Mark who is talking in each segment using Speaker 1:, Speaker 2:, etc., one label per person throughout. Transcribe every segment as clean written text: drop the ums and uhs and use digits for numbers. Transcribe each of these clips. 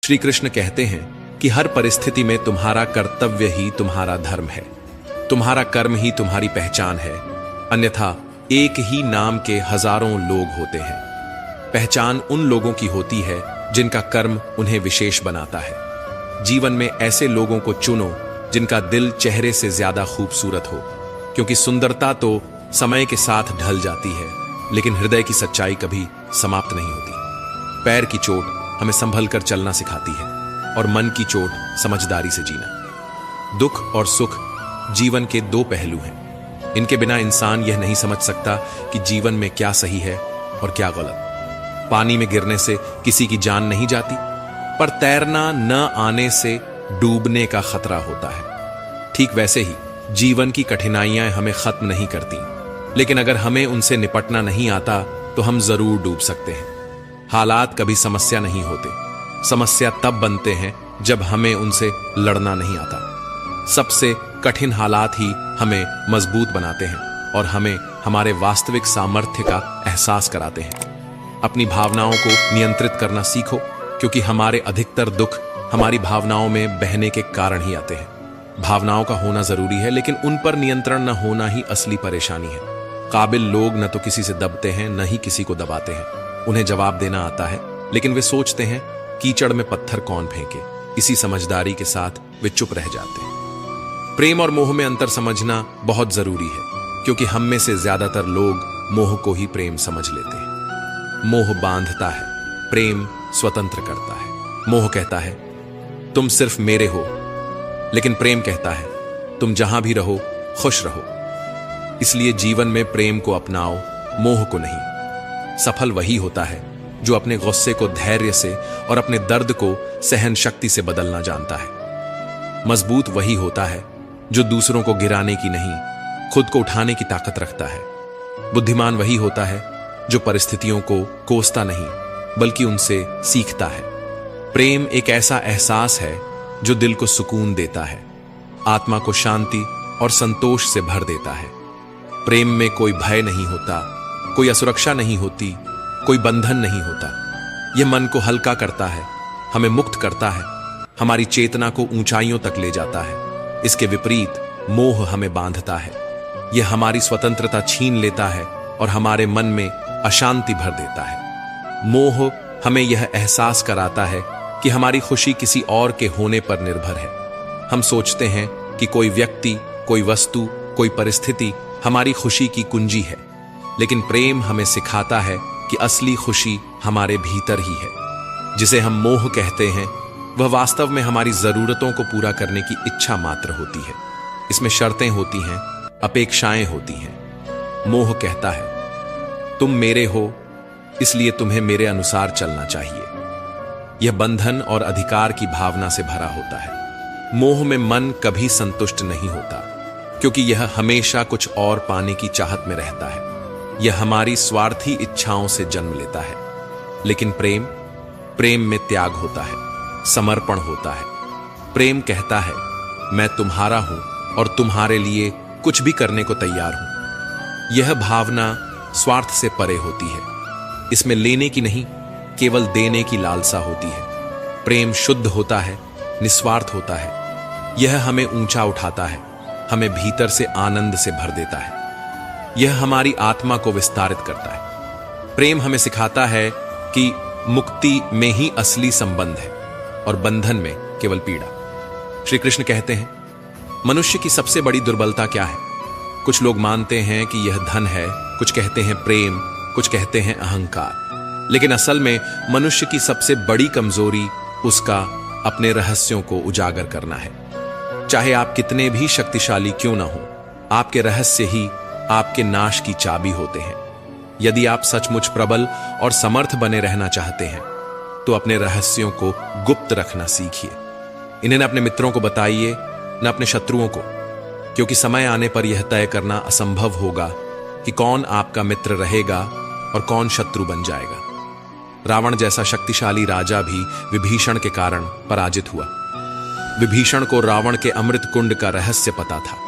Speaker 1: श्री कृष्ण कहते हैं कि हर परिस्थिति में तुम्हारा कर्तव्य ही तुम्हारा धर्म है, तुम्हारा कर्म ही तुम्हारी पहचान है, अन्यथा एक ही नाम के हजारों लोग होते हैं। पहचान उन लोगों की होती है जिनका कर्म उन्हें विशेष बनाता है। जीवन में ऐसे लोगों को चुनो जिनका दिल चेहरे से ज्यादा खूबसूरत हो, क्योंकि सुंदरता तो समय के साथ ढल जाती है, लेकिन हृदय की सच्चाई कभी समाप्त नहीं होती। पैर की चोट हमें संभल कर चलना सिखाती है और मन की चोट समझदारी से जीना। दुख और सुख जीवन के दो पहलू हैं। इनके बिना इंसान यह नहीं समझ सकता कि जीवन में क्या सही है और क्या गलत। पानी में गिरने से किसी की जान नहीं जाती, पर तैरना न आने से डूबने का खतरा होता है। ठीक वैसे ही जीवन की कठिनाइयां हमें खत्म नहीं करती, लेकिन अगर हमें उनसे निपटना नहीं आता तो हम जरूर डूब सकते हैं। हालात कभी समस्या नहीं होते, समस्या तब बनते हैं जब हमें उनसे लड़ना नहीं आता। सबसे कठिन हालात ही हमें मजबूत बनाते हैं और हमें हमारे वास्तविक सामर्थ्य का एहसास कराते हैं। अपनी भावनाओं को नियंत्रित करना सीखो, क्योंकि हमारे अधिकतर दुख हमारी भावनाओं में बहने के कारण ही आते हैं। भावनाओं का होना जरूरी है, लेकिन उन पर नियंत्रण न होना ही असली परेशानी है। काबिल लोग न तो किसी से दबते हैं, न ही किसी को दबाते हैं। उन्हें जवाब देना आता है, लेकिन वे सोचते हैं कीचड़ में पत्थर कौन फेंके। इसी समझदारी के साथ वे चुप रह जाते हैं। प्रेम और मोह में अंतर समझना बहुत जरूरी है, क्योंकि हम में से ज्यादातर लोग मोह को ही प्रेम समझ लेते हैं। मोह बांधता है, प्रेम स्वतंत्र करता है। मोह कहता है तुम सिर्फ मेरे हो, लेकिन प्रेम कहता है तुम जहां भी रहो खुश रहो। इसलिए जीवन में प्रेम को अपनाओ, मोह को नहीं। सफल वही होता है जो अपने गुस्से को धैर्य से और अपने दर्द को सहन शक्ति से बदलना जानता है। मजबूत वही होता है जो दूसरों को गिराने की नहीं, खुद को उठाने की ताकत रखता है। बुद्धिमान वही होता है जो परिस्थितियों को कोसता नहीं, बल्कि उनसे सीखता है। प्रेम एक ऐसा एहसास है जो दिल को सुकून देता है, आत्मा को शांति और संतोष से भर देता है। प्रेम में कोई भय नहीं होता, कोई असुरक्षा नहीं होती, कोई बंधन नहीं होता। यह मन को हल्का करता है, हमें मुक्त करता है, हमारी चेतना को ऊंचाइयों तक ले जाता है। इसके विपरीत मोह हमें बांधता है, यह हमारी स्वतंत्रता छीन लेता है और हमारे मन में अशांति भर देता है। मोह हमें यह एहसास कराता है कि हमारी खुशी किसी और के होने पर निर्भर है। हम सोचते हैं कि कोई व्यक्ति, कोई वस्तु, कोई परिस्थिति हमारी खुशी की कुंजी है, लेकिन प्रेम हमें सिखाता है कि असली खुशी हमारे भीतर ही है। जिसे हम मोह कहते हैं, वह वास्तव में हमारी जरूरतों को पूरा करने की इच्छा मात्र होती है। इसमें शर्तें होती हैं, अपेक्षाएं होती हैं। मोह कहता है तुम मेरे हो, इसलिए तुम्हें मेरे अनुसार चलना चाहिए। यह बंधन और अधिकार की भावना से भरा होता है। मोह में मन कभी संतुष्ट नहीं होता, क्योंकि यह हमेशा कुछ और पाने की चाहत में रहता है। यह हमारी स्वार्थी इच्छाओं से जन्म लेता है। लेकिन प्रेम में त्याग होता है, समर्पण होता है। प्रेम कहता है मैं तुम्हारा हूं और तुम्हारे लिए कुछ भी करने को तैयार हूं। यह भावना स्वार्थ से परे होती है। इसमें लेने की नहीं, केवल देने की लालसा होती है। प्रेम शुद्ध होता है, निस्वार्थ होता है। यह हमें ऊंचा उठाता है, हमें भीतर से आनंद से भर देता है। यह हमारी आत्मा को विस्तारित करता है। प्रेम हमें सिखाता है कि मुक्ति में ही असली संबंध है और बंधन में केवल पीड़ा। श्री कृष्ण कहते हैं मनुष्य की सबसे बड़ी दुर्बलता क्या है? कुछ लोग मानते हैं कि यह धन है, कुछ कहते हैं प्रेम, कुछ कहते हैं अहंकार। लेकिन असल में मनुष्य की सबसे बड़ी कमजोरी उसका अपने रहस्यों को उजागर करना है। चाहे आप कितने भी शक्तिशाली क्यों ना हो, आपके रहस्य ही आपके नाश की चाबी होते हैं। यदि आप सचमुच प्रबल और समर्थ बने रहना चाहते हैं, तो अपने रहस्यों को गुप्त रखना सीखिए। इन्हें न अपने मित्रों को बताइए, न अपने शत्रुओं को, क्योंकि समय आने पर यह तय करना असंभव होगा कि कौन आपका मित्र रहेगा और कौन शत्रु बन जाएगा। रावण जैसा शक्तिशाली राजा भी विभीषण के कारण पराजित हुआ। विभीषण को रावण के अमृत कुंड का रहस्य पता था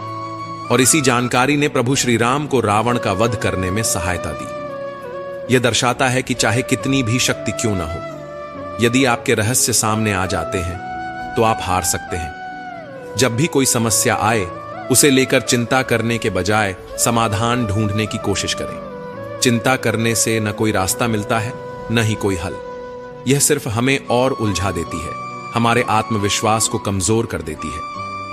Speaker 1: और इसी जानकारी ने प्रभु श्री राम को रावण का वध करने में सहायता दी। यह दर्शाता है कि चाहे कितनी भी शक्ति क्यों ना हो, यदि आपके रहस्य सामने आ जाते हैं तो आप हार सकते हैं। जब भी कोई समस्या आए, उसे लेकर चिंता करने के बजाय समाधान ढूंढने की कोशिश करें। चिंता करने से न कोई रास्ता मिलता है, न ही कोई हल। यह सिर्फ हमें और उलझा देती है, हमारे आत्मविश्वास को कमजोर कर देती है।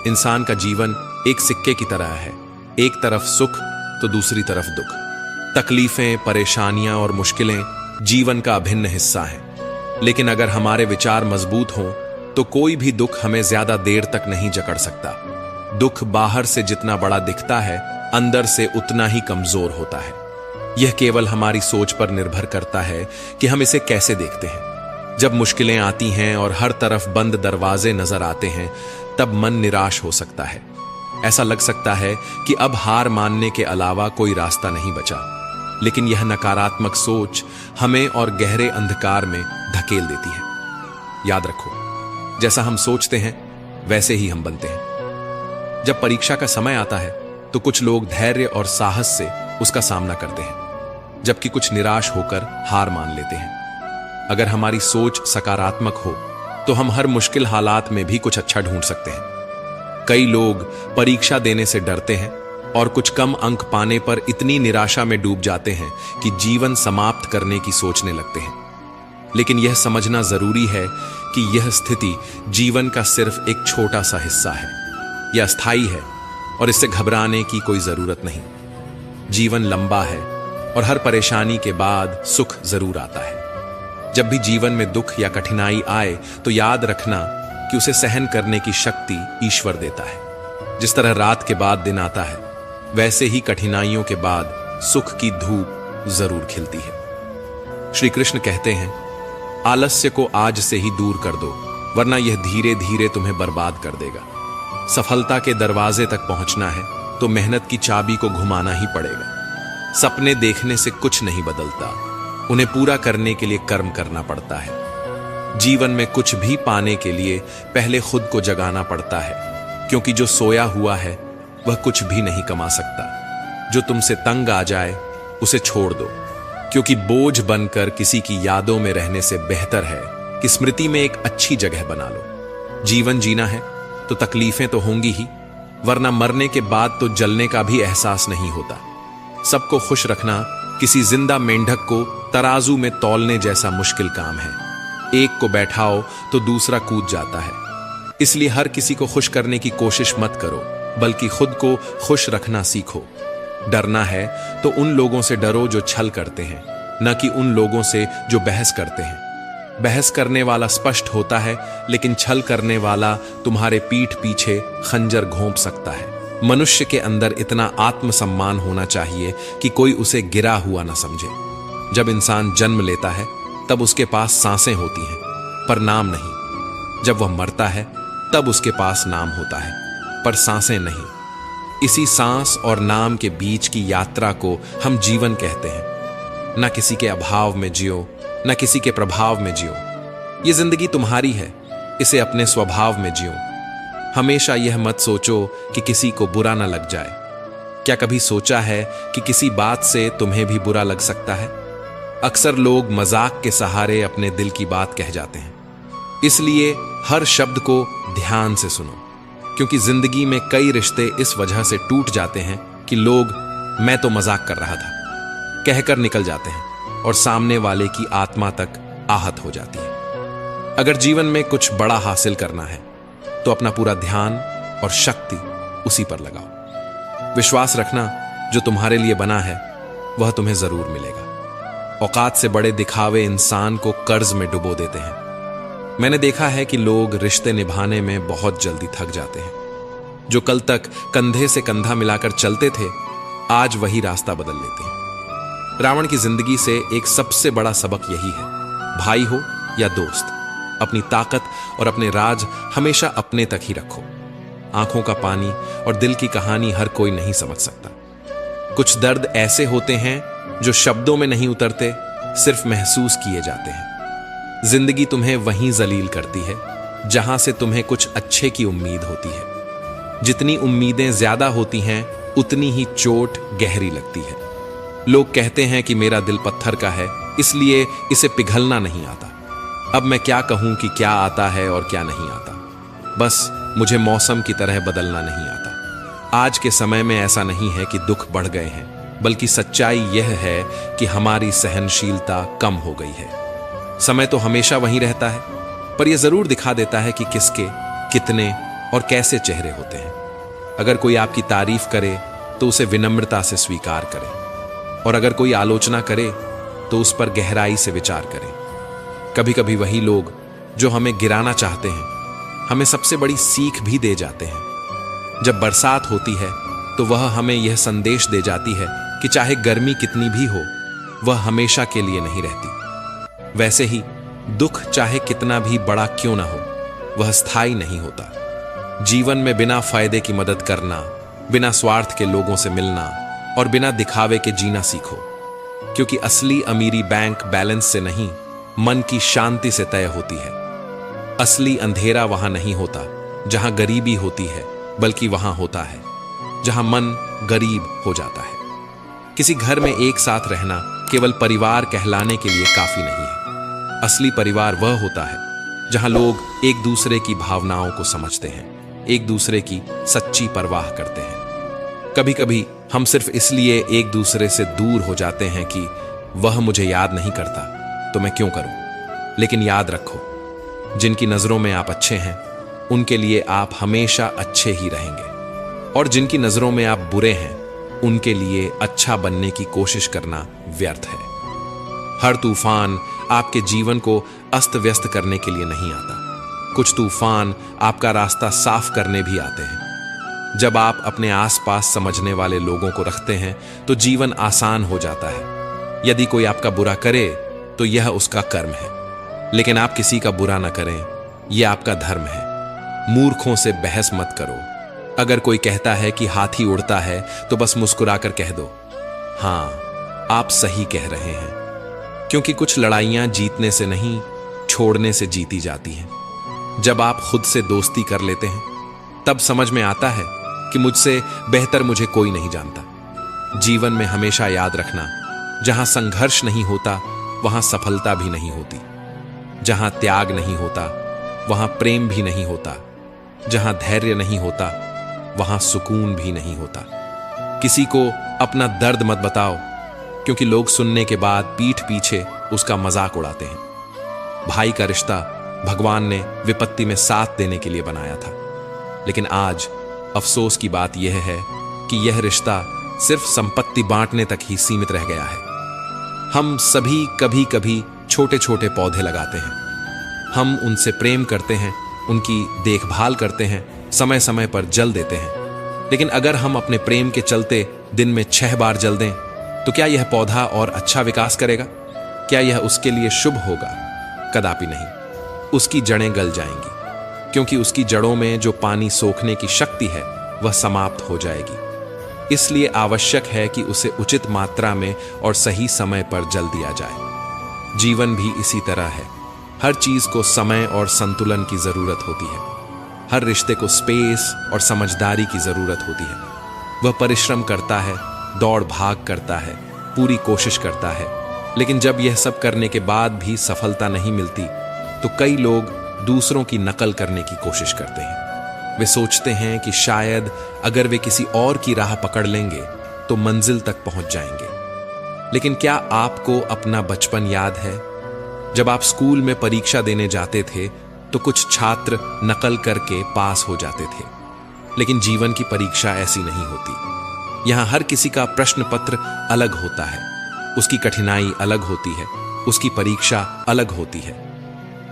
Speaker 1: इंसान का जीवन एक सिक्के की तरह है, एक तरफ सुख तो दूसरी तरफ दुख। तकलीफें, परेशानियां और मुश्किलें जीवन का अभिन्न हिस्सा हैं। लेकिन अगर हमारे विचार मजबूत हों तो कोई भी दुख हमें ज्यादा देर तक नहीं जकड़ सकता। दुख बाहर से जितना बड़ा दिखता है, अंदर से उतना ही कमजोर होता है। यह केवल हमारी सोच पर निर्भर करता है कि हम इसे कैसे देखते हैं। जब मुश्किलें आती हैं और हर तरफ बंद दरवाजे नजर आते हैं, तब मन निराश हो सकता है। ऐसा लग सकता है कि अब हार मानने के अलावा कोई रास्ता नहीं बचा। लेकिन यह नकारात्मक सोच हमें और गहरे अंधकार में धकेल देती है। याद रखो, जैसा हम सोचते हैं वैसे ही हम बनते हैं। जब परीक्षा का समय आता है तो कुछ लोग धैर्य और साहस से उसका सामना करते हैं, जबकि कुछ निराश होकर हार मान लेते हैं। अगर हमारी सोच सकारात्मक हो तो हम हर मुश्किल हालात में भी कुछ अच्छा ढूंढ सकते हैं। कई लोग परीक्षा देने से डरते हैं और कुछ कम अंक पाने पर इतनी निराशा में डूब जाते हैं कि जीवन समाप्त करने की सोचने लगते हैं। लेकिन यह समझना जरूरी है कि यह स्थिति जीवन का सिर्फ एक छोटा सा हिस्सा है। यह अस्थायी है और इससे घबराने की कोई जरूरत नहीं। जीवन लंबा है और हर परेशानी के बाद सुख जरूर आता है। जब भी जीवन में दुख या कठिनाई आए तो याद रखना कि उसे सहन करने की शक्ति ईश्वर देता है। जिस तरह रात के बाद दिन आता है, वैसे ही कठिनाइयों के बाद सुख की धूप जरूर खिलती है। श्री कृष्ण कहते हैं, आलस्य को आज से ही दूर कर दो, वरना यह धीरे धीरे तुम्हें बर्बाद कर देगा। सफलता के दरवाजे तक पहुंचना है तो मेहनत की चाबी को घुमाना ही पड़ेगा। सपने देखने से कुछ नहीं बदलता, उन्हें पूरा करने के लिए कर्म करना पड़ता है। जीवन में कुछ भी पाने के लिए पहले खुद को जगाना पड़ता है, क्योंकि जो सोया हुआ है वह कुछ भी नहीं कमा सकता। जो तुमसे तंग आ जाए उसे छोड़ दो, क्योंकि बोझ बनकर किसी की यादों में रहने से बेहतर है कि स्मृति में एक अच्छी जगह बना लो। जीवन जीना है तो तकलीफें तो होंगी ही, वरना मरने के बाद तो जलने का भी एहसास नहीं होता। सबको खुश रखना किसी जिंदा मेंढक को तराजू में तौलने जैसा मुश्किल काम है। एक को बैठाओ तो दूसरा कूद जाता है। इसलिए हर किसी को खुश करने की कोशिश मत करो, बल्कि खुद को खुश रखना सीखो। डरना है तो उन लोगों से डरो जो छल करते हैं, न कि उन लोगों से जो बहस करते हैं। बहस करने वाला स्पष्ट होता है, लेकिन छल करने वाला तुम्हारे पीठ पीछे खंजर घोंप सकता है। मनुष्य के अंदर इतना आत्मसम्मान होना चाहिए कि कोई उसे गिरा हुआ न समझे। जब इंसान जन्म लेता है तब उसके पास सांसें होती हैं, पर नाम नहीं। जब वह मरता है तब उसके पास नाम होता है, पर सांसें नहीं। इसी सांस और नाम के बीच की यात्रा को हम जीवन कहते हैं। न किसी के अभाव में जियो, न किसी के प्रभाव में जियो। ये जिंदगी तुम्हारी है, इसे अपने स्वभाव में जियो। हमेशा यह मत सोचो कि किसी को बुरा न लग जाए। क्या कभी सोचा है कि किसी बात से तुम्हें भी बुरा लग सकता है? अक्सर लोग मजाक के सहारे अपने दिल की बात कह जाते हैं। इसलिए हर शब्द को ध्यान से सुनो, क्योंकि जिंदगी में कई रिश्ते इस वजह से टूट जाते हैं कि लोग मैं तो मजाक कर रहा था कहकर निकल जाते हैं और सामने वाले की आत्मा तक आहत हो जाती है। अगर जीवन में कुछ बड़ा हासिल करना है तो अपना पूरा ध्यान और शक्ति उसी पर लगाओ। विश्वास रखना, जो तुम्हारे लिए बना है वह तुम्हें जरूर मिलेगा। औकात से बड़े दिखावे इंसान को कर्ज में डुबो देते हैं। मैंने देखा है कि लोग रिश्ते निभाने में बहुत जल्दी थक जाते हैं। जो कल तक कंधे से कंधा मिलाकर चलते थे, आज वही रास्ता बदल लेते हैं। रावण की जिंदगी से एक सबसे बड़ा सबक यही है, भाई हो या दोस्त, अपनी ताकत और अपने राज हमेशा अपने तक ही रखो। आंखों का पानी और दिल की कहानी हर कोई नहीं समझ सकता। कुछ दर्द ऐसे होते हैं जो शब्दों में नहीं उतरते, सिर्फ महसूस किए जाते हैं। जिंदगी तुम्हें वहीं जलील करती है जहां से तुम्हें कुछ अच्छे की उम्मीद होती है। जितनी उम्मीदें ज्यादा होती हैं, उतनी ही चोट गहरी लगती है। लोग कहते हैं कि मेरा दिल पत्थर का है, इसलिए इसे पिघलना नहीं आता। अब मैं क्या कहूं कि क्या आता है और क्या नहीं आता। बस मुझे मौसम की तरह बदलना नहीं आता। आज के समय में ऐसा नहीं है कि दुख बढ़ गए हैं, बल्कि सच्चाई यह है कि हमारी सहनशीलता कम हो गई है। समय तो हमेशा वहीं रहता है, पर यह जरूर दिखा देता है कि किसके, कितने और कैसे चेहरे होते हैं। अगर कोई आपकी तारीफ करे तो उसे विनम्रता से स्वीकार करें, और अगर कोई आलोचना करे तो उस पर गहराई से विचार करें। कभी कभी वही लोग जो हमें गिराना चाहते हैं हमें सबसे बड़ी सीख भी दे जाते हैं। जब बरसात होती है तो वह हमें यह संदेश दे जाती है कि चाहे गर्मी कितनी भी हो, वह हमेशा के लिए नहीं रहती। वैसे ही दुख चाहे कितना भी बड़ा क्यों ना हो, वह स्थायी नहीं होता। जीवन में बिना फायदे की मदद करना, बिना स्वार्थ के लोगों से मिलना और बिना दिखावे के जीना सीखो, क्योंकि असली अमीरी बैंक बैलेंस से नहीं, मन की शांति से तय होती है। असली अंधेरा वहां नहीं होता जहां गरीबी होती है, बल्कि वहां होता है जहां मन गरीब हो जाता है। किसी घर में एक साथ रहना केवल परिवार कहलाने के लिए काफी नहीं है। असली परिवार वह होता है जहां लोग एक दूसरे की भावनाओं को समझते हैं, एक दूसरे की सच्ची परवाह करते हैं। कभी कभी हम सिर्फ इसलिए एक दूसरे से दूर हो जाते हैं कि वह मुझे याद नहीं करता तो मैं क्यों करूं। लेकिन याद रखो, जिनकी नजरों में आप अच्छे हैं उनके लिए आप हमेशा अच्छे ही रहेंगे, और जिनकी नजरों में आप बुरे हैं उनके लिए अच्छा बनने की कोशिश करना व्यर्थ है। हर तूफान आपके जीवन को अस्त व्यस्त करने के लिए नहीं आता। कुछ तूफान आपका रास्ता साफ करने भी आते हैं। जब आप अपने आसपास समझने वाले लोगों को रखते हैं तो जीवन आसान हो जाता है। यदि कोई आपका बुरा करे तो यह उसका कर्म है, लेकिन आप किसी का बुरा ना करें, यह आपका धर्म है। मूर्खों से बहस मत करो। अगर कोई कहता है कि हाथी उड़ता है तो बस मुस्कुराकर कह दो, हां आप सही कह रहे हैं, क्योंकि कुछ लड़ाइयां जीतने से नहीं, छोड़ने से जीती जाती हैं। जब आप खुद से दोस्ती कर लेते हैं तब समझ में आता है कि मुझसे बेहतर मुझे कोई नहीं जानता। जीवन में हमेशा याद रखना, जहां संघर्ष नहीं होता वहां सफलता भी नहीं होती। जहां त्याग नहीं होता वहां प्रेम भी नहीं होता। जहां धैर्य नहीं होता वहां सुकून भी नहीं होता। किसी को अपना दर्द मत बताओ, क्योंकि लोग सुनने के बाद पीठ पीछे उसका मजाक उड़ाते हैं। भाई का रिश्ता भगवान ने विपत्ति में साथ देने के लिए बनाया था, लेकिन आज अफसोस की बात यह है कि यह रिश्ता सिर्फ संपत्ति बांटने तक ही सीमित रह गया है। हम सभी कभी कभी छोटे छोटे पौधे लगाते हैं, हम उनसे प्रेम करते हैं, उनकी देखभाल करते हैं, समय समय पर जल देते हैं। लेकिन अगर हम अपने प्रेम के चलते दिन में 6 बार जल दें तो क्या यह पौधा और अच्छा विकास करेगा? क्या यह उसके लिए शुभ होगा? कदापि नहीं। उसकी जड़ें गल जाएंगी, क्योंकि उसकी जड़ों में जो पानी सोखने की शक्ति है वह समाप्त हो जाएगी। इसलिए आवश्यक है कि उसे उचित मात्रा में और सही समय पर जल दिया जाए। जीवन भी इसी तरह है। हर चीज को समय और संतुलन की जरूरत होती है। हर रिश्ते को स्पेस और समझदारी की जरूरत होती है। वह परिश्रम करता है, दौड़ भाग करता है, पूरी कोशिश करता है, लेकिन जब यह सब करने के बाद भी सफलता नहीं मिलती तो कई लोग दूसरों की नकल करने की कोशिश करते हैं। वे सोचते हैं कि शायद अगर वे किसी और की राह पकड़ लेंगे तो मंजिल तक पहुंच जाएंगे। लेकिन क्या आपको अपना बचपन याद है? जब आप स्कूल में परीक्षा देने जाते थे तो कुछ छात्र नकल करके पास हो जाते थे, लेकिन जीवन की परीक्षा ऐसी नहीं होती। यहां हर किसी का प्रश्न पत्र अलग होता है, उसकी कठिनाई अलग होती है, उसकी परीक्षा अलग होती है।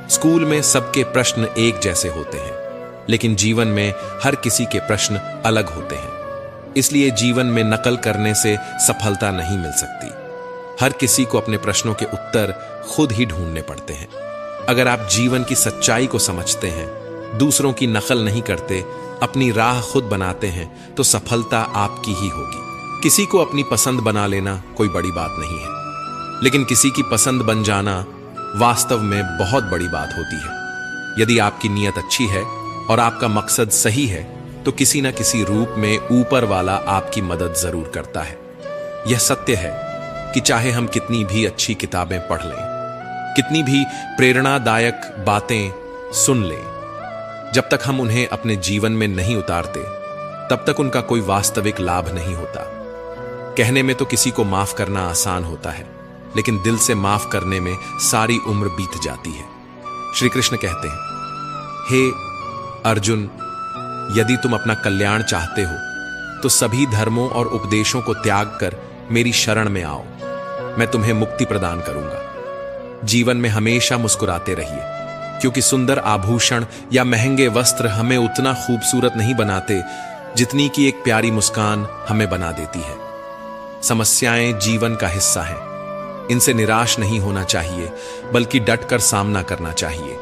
Speaker 1: स्कूल में सबके प्रश्न एक जैसे होते हैं, लेकिन जीवन में हर किसी के प्रश्न अलग होते हैं। इसलिए जीवन में नकल करने से सफलता नहीं मिल सकती। हर किसी को अपने प्रश्नों के उत्तर खुद ही ढूंढने पड़ते हैं। अगर आप जीवन की सच्चाई को समझते हैं, दूसरों की नकल नहीं करते, अपनी राह खुद बनाते हैं, तो सफलता आपकी ही होगी। किसी को अपनी पसंद बना लेना कोई बड़ी बात नहीं है, लेकिन किसी की पसंद बन जाना वास्तव में बहुत बड़ी बात होती है। यदि आपकी नीयत अच्छी है और आपका मकसद सही है तो किसी न किसी रूप में ऊपर वाला आपकी मदद जरूर करता है। यह सत्य है कि चाहे हम कितनी भी अच्छी किताबें पढ़ लें, कितनी भी प्रेरणादायक बातें सुन लें, जब तक हम उन्हें अपने जीवन में नहीं उतारते तब तक उनका कोई वास्तविक लाभ नहीं होता। कहने में तो किसी को माफ करना आसान होता है, लेकिन दिल से माफ करने में सारी उम्र बीत जाती है। श्री कृष्ण कहते हैं, हे अर्जुन, यदि तुम अपना कल्याण चाहते हो तो सभी धर्मों और उपदेशों को त्याग कर मेरी शरण में आओ, मैं तुम्हें मुक्ति प्रदान करूंगा। जीवन में हमेशा मुस्कुराते रहिए, क्योंकि सुंदर आभूषण या महंगे वस्त्र हमें उतना खूबसूरत नहीं बनाते जितनी कि एक प्यारी मुस्कान हमें बना देती है। समस्याएं जीवन का हिस्सा हैं, इनसे निराश नहीं होना चाहिए, बल्कि डटकर सामना करना चाहिए,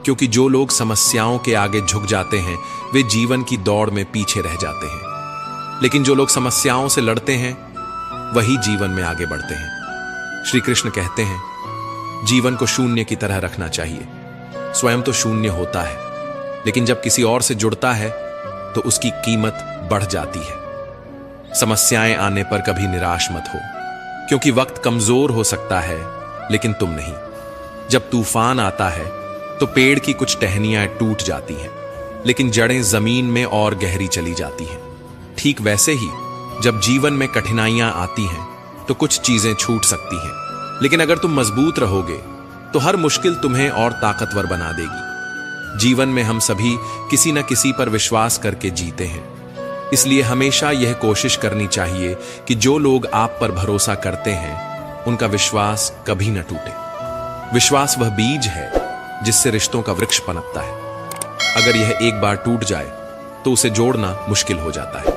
Speaker 1: क्योंकि जो लोग समस्याओं के आगे झुक जाते हैं वे जीवन की दौड़ में पीछे रह जाते हैं, लेकिन जो लोग समस्याओं से लड़ते हैं वही जीवन में आगे बढ़ते हैं। श्री कृष्ण कहते हैं, जीवन को शून्य की तरह रखना चाहिए। स्वयं तो शून्य होता है, लेकिन जब किसी और से जुड़ता है तो उसकी कीमत बढ़ जाती है। समस्याएं आने पर कभी निराश मत हो, क्योंकि वक्त कमजोर हो सकता है लेकिन तुम नहीं। जब तूफान आता है तो पेड़ की कुछ टहनियां टूट जाती हैं, लेकिन जड़ें जमीन में और गहरी चली जाती हैं। ठीक वैसे ही जब जीवन में कठिनाइयां आती हैं तो कुछ चीजें छूट सकती हैं, लेकिन अगर तुम मजबूत रहोगे तो हर मुश्किल तुम्हें और ताकतवर बना देगी। जीवन में हम सभी किसी न किसी पर विश्वास करके जीते हैं, इसलिए हमेशा यह कोशिश करनी चाहिए कि जो लोग आप पर भरोसा करते हैं उनका विश्वास कभी न टूटे। विश्वास वह बीज है जिससे रिश्तों का वृक्ष पनपता है। अगर यह एक बार टूट जाए तो उसे जोड़ना मुश्किल हो जाता है।